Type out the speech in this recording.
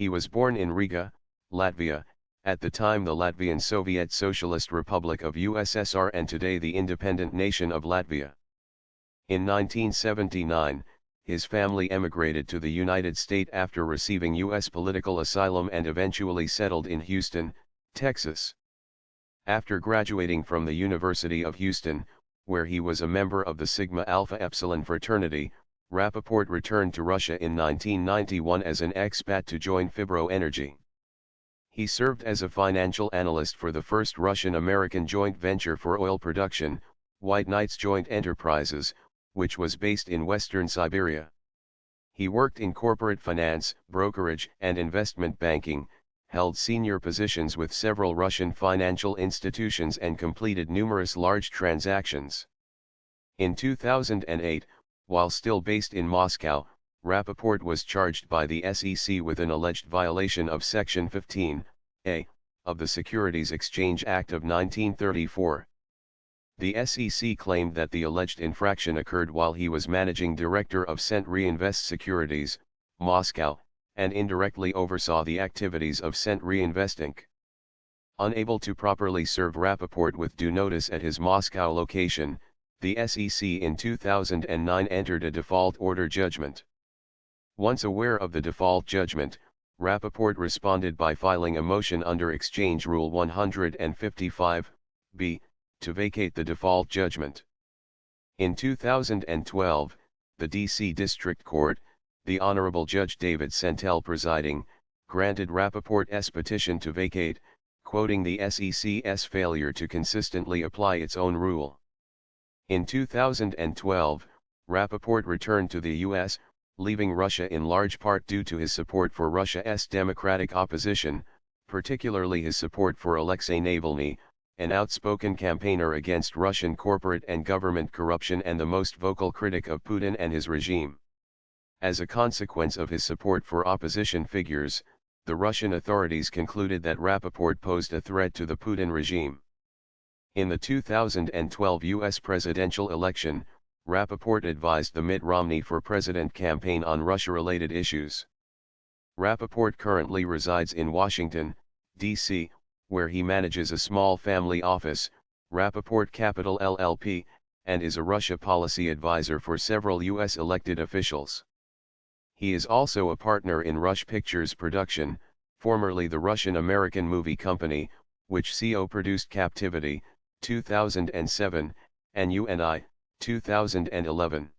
He was born in Riga, Latvia, at the time the Latvian Soviet Socialist Republic of USSR and today the independent nation of Latvia. In 1979, his family emigrated to the United States after receiving U.S. political asylum and eventually settled in Houston, Texas. After graduating from the University of Houston, where he was a member of the Sigma Alpha Epsilon fraternity, Rapoport returned to Russia in 1991 as an expat to join Fibro Energy. He served as a financial analyst for the first Russian-American joint venture for oil production, White Knights Joint Enterprises, which was based in western Siberia. He worked in corporate finance, brokerage, and investment banking, held senior positions with several Russian financial institutions and completed numerous large transactions. In 2008, while still based in Moscow, Rapoport was charged by the SEC with an alleged violation of Section 15A of the Securities Exchange Act of 1934. The SEC claimed that the alleged infraction occurred while he was managing director of Cent Reinvest Securities, Moscow, and indirectly oversaw the activities of Cent Reinvest Inc. Unable to properly serve Rapoport with due notice at his Moscow location, the SEC in 2009 entered a default order judgment. Once aware of the default judgment, Rapoport responded by filing a motion under Exchange Rule 155(b) to vacate the default judgment. In 2012, the D.C. District Court, the Honorable Judge David Sentel presiding, granted Rapoport's petition to vacate, quoting the SEC's failure to consistently apply its own rule. In 2012, Rapoport returned to the U.S., leaving Russia in large part due to his support for Russia's democratic opposition, particularly his support for Alexei Navalny, an outspoken campaigner against Russian corporate and government corruption and the most vocal critic of Putin and his regime. As a consequence of his support for opposition figures, the Russian authorities concluded that Rapoport posed a threat to the Putin regime. In the 2012 U.S. presidential election, Rapoport advised the Mitt Romney for President campaign on Russia-related issues. Rapoport currently resides in Washington, D.C., where he manages a small family office, Rapoport Capital LLP, and is a Russia policy advisor for several U.S. elected officials. He is also a partner in Rush Pictures Production, formerly the Russian-American movie company, which CO produced Captivity, 2007, and UNI, 2011.